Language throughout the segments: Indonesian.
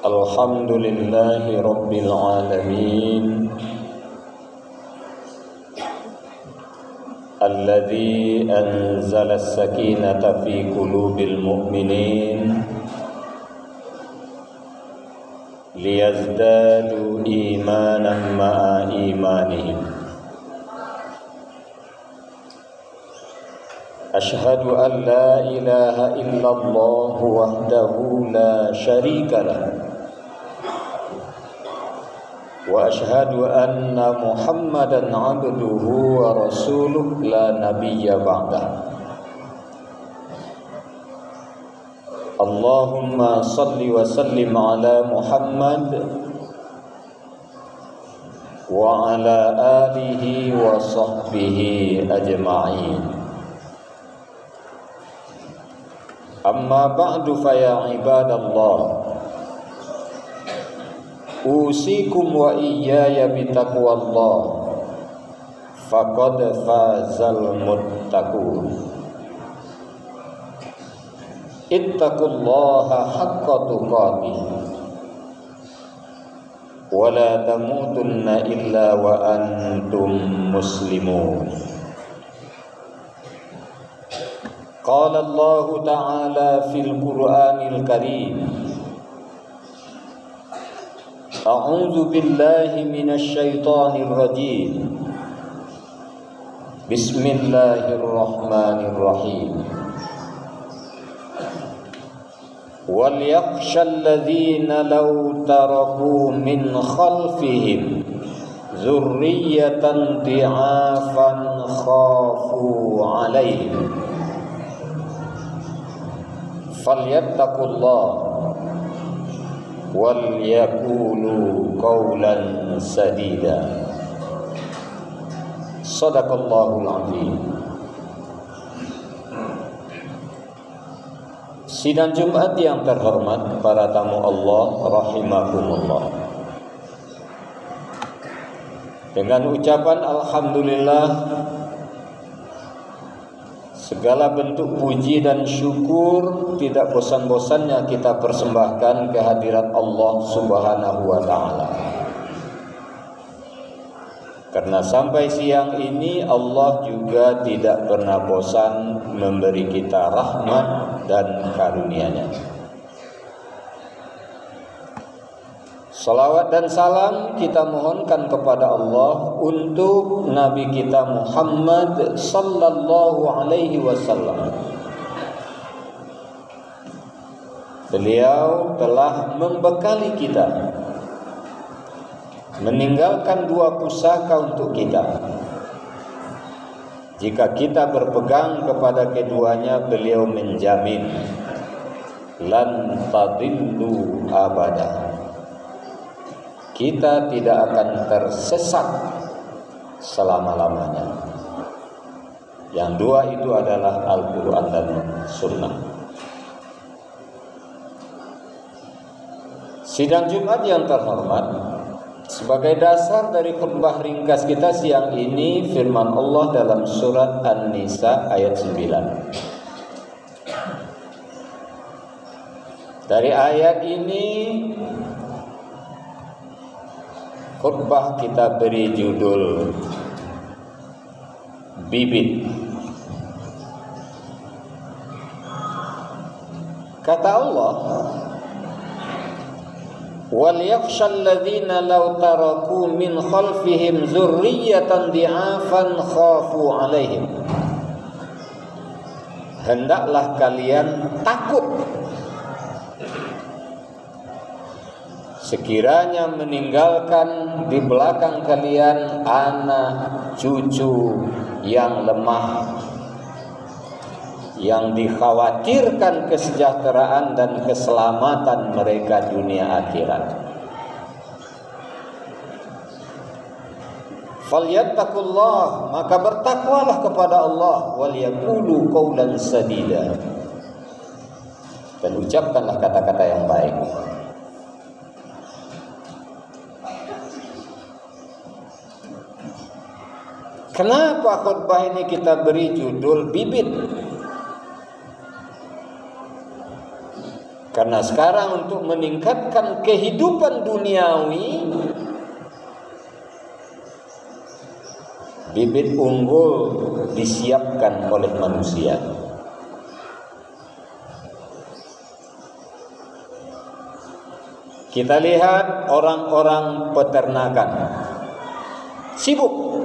Alhamdulillahi Rabbil Alamin Alladhi anzala as-sakinata fi qulubil mu'minin liyazdadu imanan ma'a imanihim. Ashhadu an la ilaha illallah wahdahu la syarika lah wa ashhadu anna Muhammadan abduhu wa rasuluh la nabiyya ba'dah. Allahumma salli wa sallim ala Muhammad wa ala alihi wa sahbihi ajma'in. Amma ba'du fa ya ibadallah, usikum wa iyaya bitaqwallah, faqad fazal muttaqun. Ittaqullaha haqqa tuqatih wa la tamutunna illa wa antum muslimun. Qala Allah Ta'ala fil Qur'anil Karim, A'udzu billahi minasy syaithanir rajim. Bismillahirrahmanirrahim. Wal yakhshal ladzina law taraku min khalfihim dzurriyyatan dhi'afan khafu 'alaihim falyattaqullah wal yaqulu qawlan sadida. Shadaqallahul azim. Sidang Jumat yang terhormat, para tamu Allah rahimakumullah. Dengan ucapan alhamdulillah, segala bentuk puji dan syukur tidak bosan-bosannya kita persembahkan kehadirat Allah Subhanahu wa Ta'ala. Karena sampai siang ini Allah juga tidak pernah bosan memberi kita rahmat dan karunia-Nya. Salawat dan salam kita mohonkan kepada Allah untuk Nabi kita Muhammad sallallahu alaihi wasallam. Beliau telah membekali kita, meninggalkan dua pusaka untuk kita. Jika kita berpegang kepada keduanya, beliau menjamin lan tadillu abada, kita tidak akan tersesat selama-lamanya. Yang dua itu adalah Al-Quran dan Sunnah. Sidang Jumat yang terhormat, sebagai dasar dari khutbah ringkas kita siang ini, firman Allah dalam surat An-Nisa ayat 9. Dari ayat ini khutbah kita beri judul bibit. Kata Allah, wal yakhshal ladzina law taraku min khalfihim dzurriyyatan dhi'afan khafu 'alaihim. Hendaklah kalian takut sekiranya meninggalkan di belakang kalian anak cucu yang lemah, yang dikhawatirkan kesejahteraan dan keselamatan mereka dunia akhirat. Falyattaqullah, maka bertakwalah kepada Allah, wal yaqulu qawlan sadida, dan ucapkanlah kata-kata yang baik. Kenapa khutbah ini kita beri judul bibit? Karena sekarang untuk meningkatkan kehidupan duniawi, bibit unggul disiapkan oleh manusia. Kita lihat orang-orang peternakan sibuk,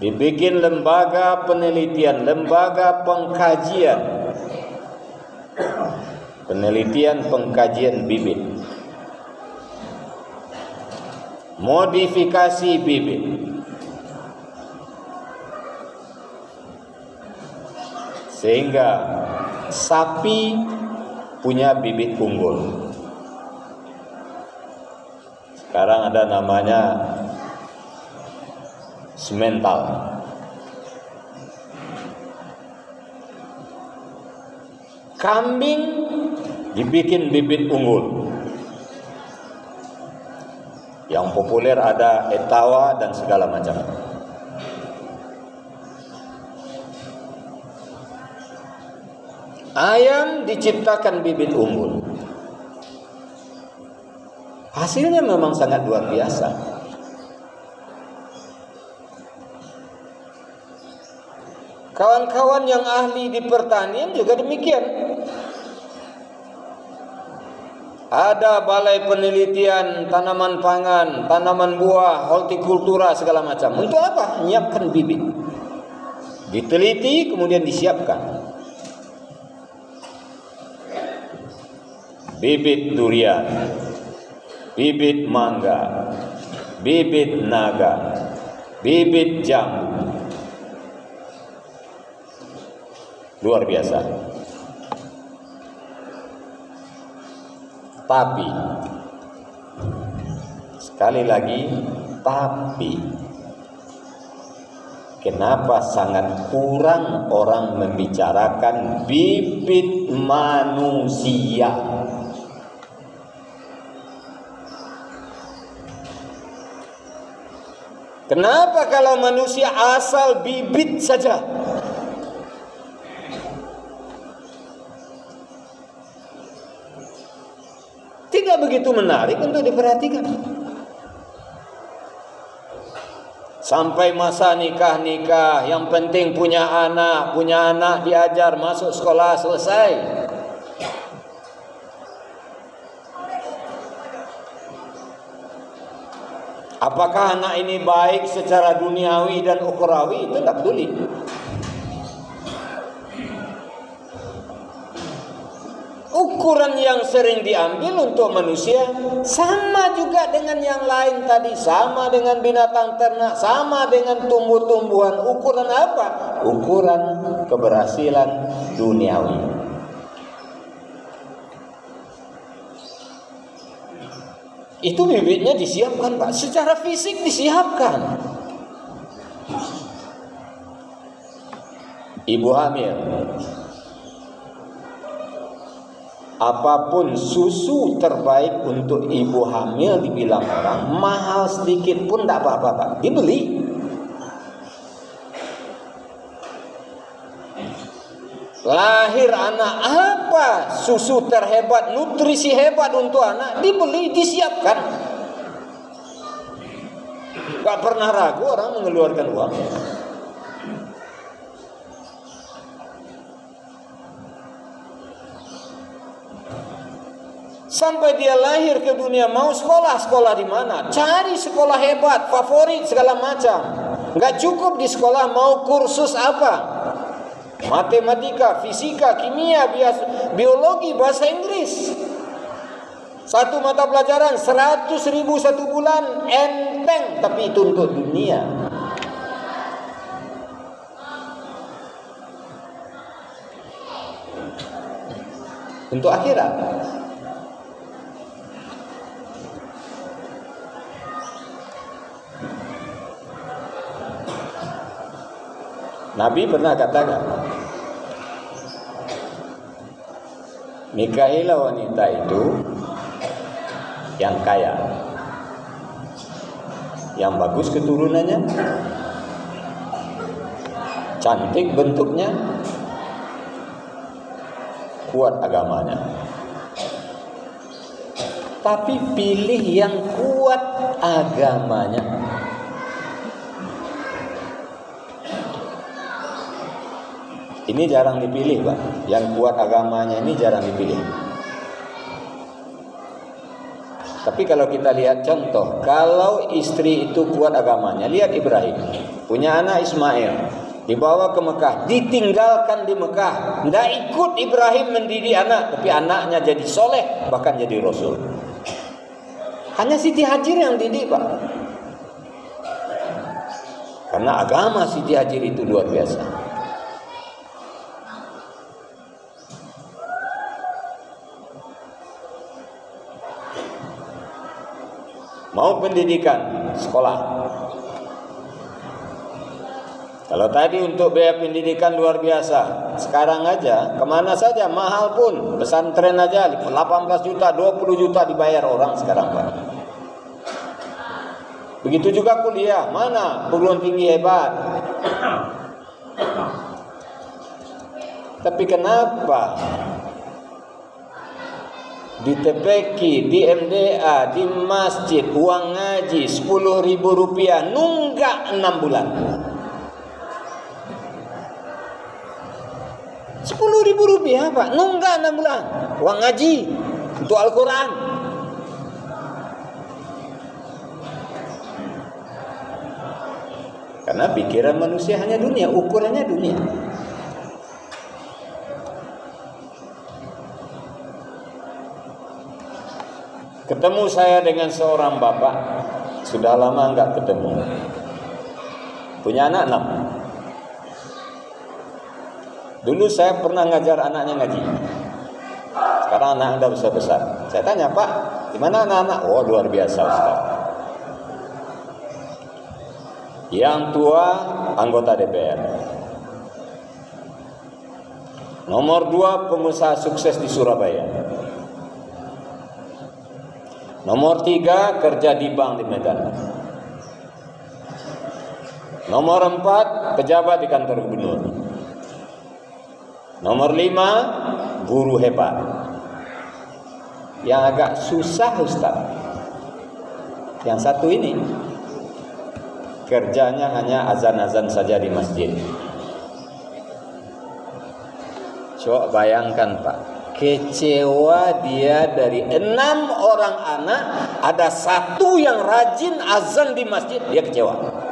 dibikin lembaga penelitian, lembaga penelitian pengkajian bibit, modifikasi bibit, sehingga sapi punya bibit unggul. Sekarang ada namanya semental. Kambing dibikin bibit unggul. Yang populer ada Etawa dan segala macam. Ayam diciptakan bibit unggul. Hasilnya memang sangat luar biasa. Kawan-kawan yang ahli di pertanian juga demikian. Ada balai penelitian tanaman pangan, tanaman buah, hortikultura segala macam. Untuk apa? Menyiapkan bibit. Diteliti kemudian disiapkan. Bibit durian, bibit mangga, bibit naga, bibit jambu. Luar biasa. Tapi sekali lagi, kenapa sangat kurang orang membicarakan bibit manusia? Kenapa kalau manusia asal bibit saja? Tidak begitu menarik untuk diperhatikan. Sampai masa nikah, yang penting punya anak diajar masuk sekolah, selesai. Apakah anak ini baik secara duniawi dan ukhrawi, itu tidak peduli. Ukuran yang sering diambil untuk manusia sama juga dengan yang lain tadi, sama dengan binatang ternak, sama dengan tumbuh-tumbuhan. Ukuran apa? Ukuran keberhasilan duniawi. Itu bibitnya disiapkan, Pak. Secara fisik disiapkan. Ibu hamil, apapun susu terbaik untuk ibu hamil dibilang orang mahal sedikit pun tidak apa-apa, Pak. Dibeli. Lahir anak, apa susu terhebat, nutrisi hebat untuk anak, dibeli, disiapkan. Gak pernah ragu orang mengeluarkan uang. Sampai dia lahir ke dunia, mau sekolah di mana? Cari sekolah hebat, favorit segala macam. Gak cukup di sekolah, mau kursus apa? Matematika, fisika, kimia, biologi, bahasa Inggris. Satu mata pelajaran 100.000 satu bulan, enteng. Tapi itu untuk dunia. Untuk akhirat. Nabi pernah katakan, nikahilah wanita itu yang kaya, yang bagus keturunannya, cantik bentuknya, kuat agamanya. Tapi pilih yang kuat agamanya. Ini jarang dipilih, Pak. Yang kuat agamanya ini jarang dipilih. Tapi kalau kita lihat contoh, kalau istri itu kuat agamanya, lihat Ibrahim, punya anak Ismail, dibawa ke Mekah, ditinggalkan di Mekah, tidak ikut Ibrahim mendidik anak, tapi anaknya jadi soleh, bahkan jadi rasul. Hanya Siti Hajar yang didik, Pak. Karena agama Siti Hajar itu luar biasa. Mau pendidikan, sekolah. Kalau tadi untuk biaya pendidikan luar biasa, sekarang aja kemana saja mahal pun, pesantren aja 18 juta, 20 juta dibayar orang sekarang, Pak. Begitu juga kuliah, mana perguruan tinggi hebat. Tapi kenapa di TPQ, di MDA, di masjid, uang ngaji 10.000 rupiah nunggak 6 bulan. 10.000 rupiah, Pak, nunggak 6 bulan. Uang ngaji untuk Al-Quran. Karena pikiran manusia hanya dunia, ukurannya dunia. Ketemu saya dengan seorang bapak, sudah lama enggak ketemu. Punya anak 6. Dulu saya pernah ngajar anaknya ngaji. Sekarang anak udah besar-besar. Saya tanya, Pak, di mana anak-anak? Oh, luar biasa, Ustaz. Yang tua anggota DPR. Nomor 2 pengusaha sukses di Surabaya. Nomor 3 kerja di bank di Medan. Nomor 4 pejabat di kantor gubernur. Nomor 5 guru hebat. Yang agak susah, Ustaz, yang satu ini kerjanya hanya azan-azan saja di masjid. Coba bayangkan, Pak, kecewa dia dari 6 orang anak, ada 1 yang rajin azan di masjid, dia kecewa.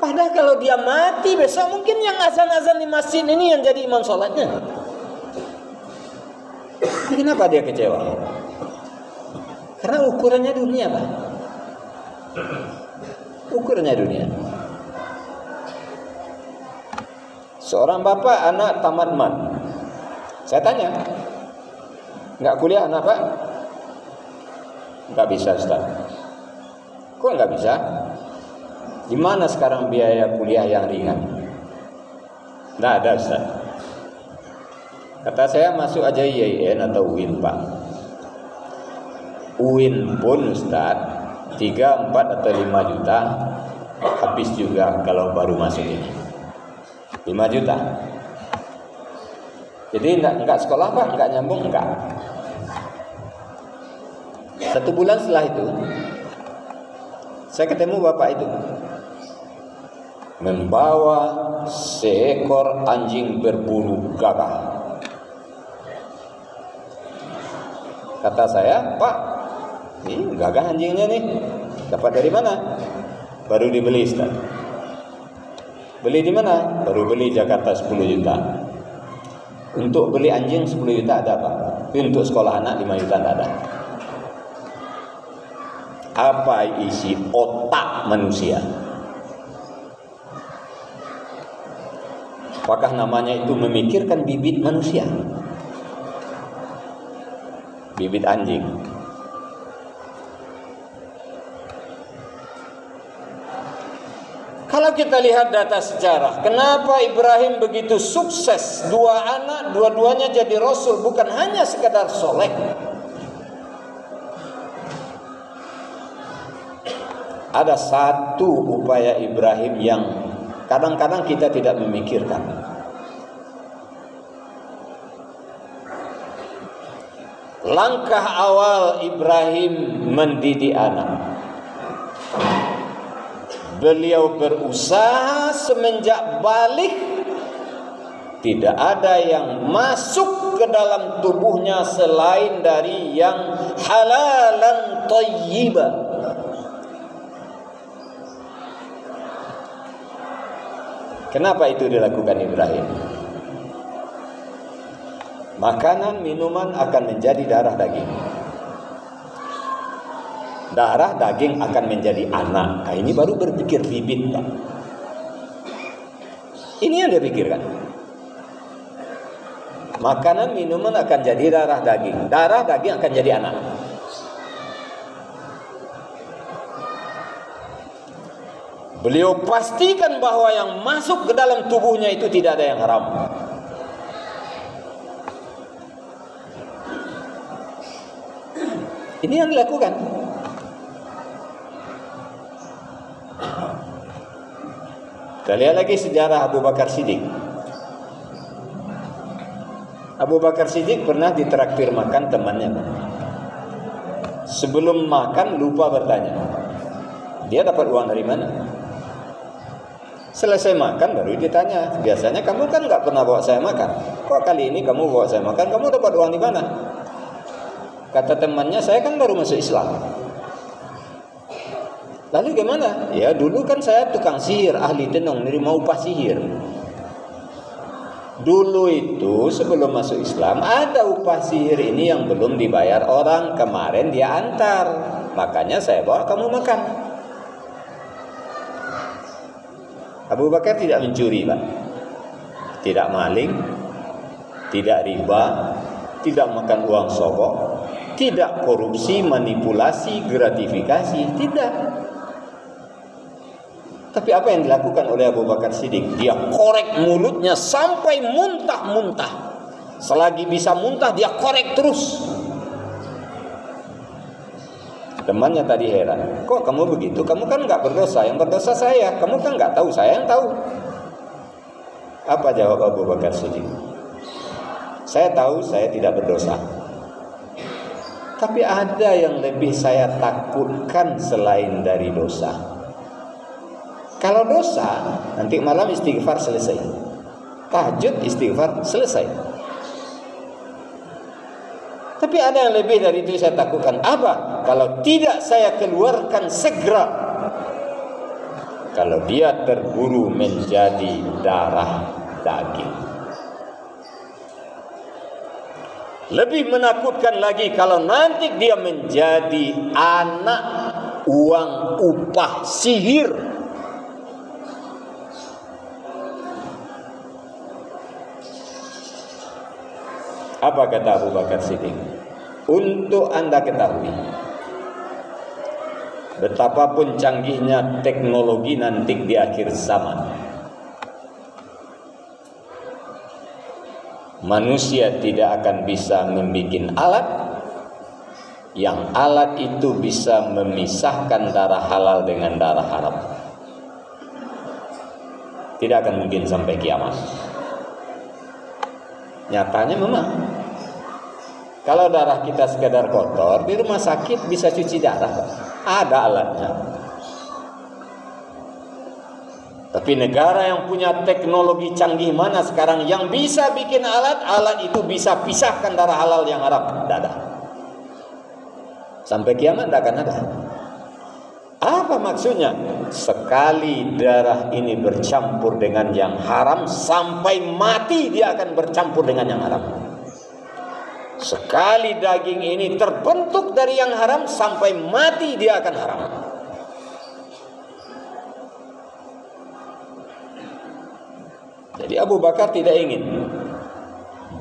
Padahal kalau dia mati besok mungkin yang azan-azan di masjid ini yang jadi imam sholatnya. Kenapa dia kecewa? Karena ukurannya dunia, Pak. Ukurannya dunia. Seorang bapak anak tamat MAN. Saya tanya, nggak kuliah anak, Pak? Nggak bisa, Ustaz. Kok nggak bisa? Di mana sekarang biaya kuliah yang ringan? Nggak ada, Ustaz. Kata saya, masuk aja IAIN atau UIN, Pak. UIN pun, Ustaz, 3, 4 atau 5 juta habis juga kalau baru masuk ini. 5 juta. Jadi enggak sekolah, Pak, enggak nyambung, enggak. 1 bulan setelah itu saya ketemu bapak itu membawa seekor anjing berbulu gagah. Kata saya, Pak, ini gagah anjingnya nih, dapat dari mana? Baru dibeli, Ustaz. Beli di mana? Baru beli Jakarta 10 juta. Untuk beli anjing 10 juta ada, Pak. Tapi untuk sekolah anak 5 juta tidak ada. Apa isi otak manusia? Apakah namanya itu memikirkan bibit manusia? Bibit anjing. Kalau kita lihat data sejarah, kenapa Ibrahim begitu sukses? 2 anak, dua-duanya jadi rasul, bukan hanya sekadar soleh. Ada satu upaya Ibrahim yang kadang-kadang kita tidak memikirkan. langkah awal Ibrahim mendidik anak. Beliau berusaha semenjak balik, tidak ada yang masuk ke dalam tubuhnya selain dari yang halalan thayyiban. Kenapa itu dilakukan Ibrahim? Makanan, minuman akan menjadi darah daging. Darah daging akan menjadi anak. Nah, ini baru berpikir bibit, Pak. Ini yang dia pikirkan. Makanan, minuman akan jadi darah daging. Darah daging akan jadi anak. Beliau pastikan bahwa yang masuk ke dalam tubuhnya itu tidak ada yang haram. Ini yang dilakukan. Kita lihat lagi sejarah Abu Bakar Siddiq. Abu Bakar Siddiq pernah ditraktir makan temannya. Sebelum makan lupa bertanya, dia dapat uang dari mana? Selesai makan baru ditanya. Biasanya kamu kan nggak pernah bawa saya makan. Kok kali ini kamu bawa saya makan? Kamu dapat uang di mana? Kata temannya, saya kan baru masuk Islam. Lalu gimana? Ya dulu kan saya tukang sihir, ahli tenung, nerima upah sihir. Dulu itu sebelum masuk Islam ada upah sihir ini yang belum dibayar orang. Kemarin dia antar, makanya saya bawa kamu makan. Abu Bakar tidak mencuri, Pak. Tidak maling, tidak riba, tidak makan uang sogok, tidak korupsi, manipulasi, gratifikasi, tidak. Tapi apa yang dilakukan oleh Abu Bakar Siddiq? Dia korek mulutnya sampai muntah-muntah. Selagi bisa muntah, dia korek terus. Temannya tadi heran, kok kamu begitu? Kamu kan nggak berdosa, yang berdosa saya. Kamu kan nggak tahu, saya yang tahu. Apa jawab Abu Bakar Siddiq? Saya tahu saya tidak berdosa. Tapi ada yang lebih saya takutkan selain dari dosa. Kalau dosa, nanti malam istighfar selesai. Tahajud istighfar selesai. Tapi ada yang lebih dari itu saya takutkan. Apa? Kalau tidak saya keluarkan segera. Kalau dia terburu menjadi darah daging. Lebih menakutkan lagi kalau nanti dia menjadi anak uang upah sihir. Apa kata Abu Bakar Siddiq? Untuk Anda ketahui, betapapun canggihnya teknologi nanti di akhir zaman, manusia tidak akan bisa membuat alat yang alat itu bisa memisahkan darah halal dengan darah haram. Tidak akan mungkin sampai kiamat. Nyatanya memang, kalau darah kita sekedar kotor, di rumah sakit bisa cuci darah, ada alatnya. Tapi negara yang punya teknologi canggih mana sekarang yang bisa bikin alat itu bisa pisahkan darah halal yang haram? Tidak ada. Sampai kiamat tidak akan ada. Apa maksudnya? Sekali darah ini bercampur dengan yang haram, sampai mati dia akan bercampur dengan yang haram. Sekali daging ini terbentuk dari yang haram, sampai mati dia akan haram. Jadi Abu Bakar tidak ingin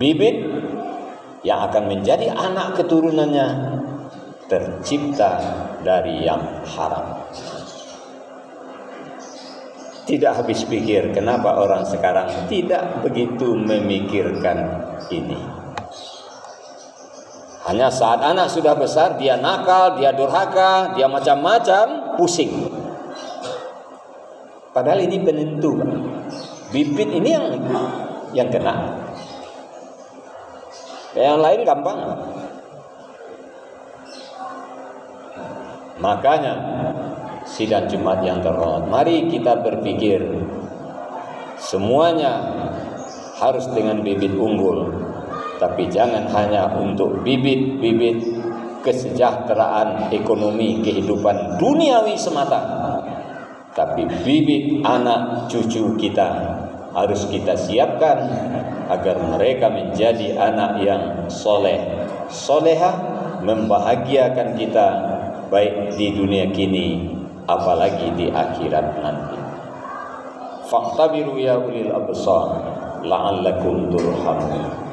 bibit yang akan menjadi anak keturunannya tercipta dari yang haram. Tidak habis pikir kenapa orang sekarang tidak begitu memikirkan ini. Hanya saat anak sudah besar, dia nakal, dia durhaka, dia macam-macam, pusing. Padahal ini penentu. Bibit ini yang kena. Yang lain gampang. Makanya sidang Jumat yang terhormat, mari kita berpikir semuanya harus dengan bibit unggul, tapi jangan hanya untuk bibit-bibit kesejahteraan ekonomi kehidupan duniawi semata, tapi bibit anak cucu kita harus kita siapkan agar mereka menjadi anak yang soleh, solehah, membahagiakan kita baik di dunia kini apalagi di akhirat nanti. Faqtabiru ya ulil absar la'allakum turhamun.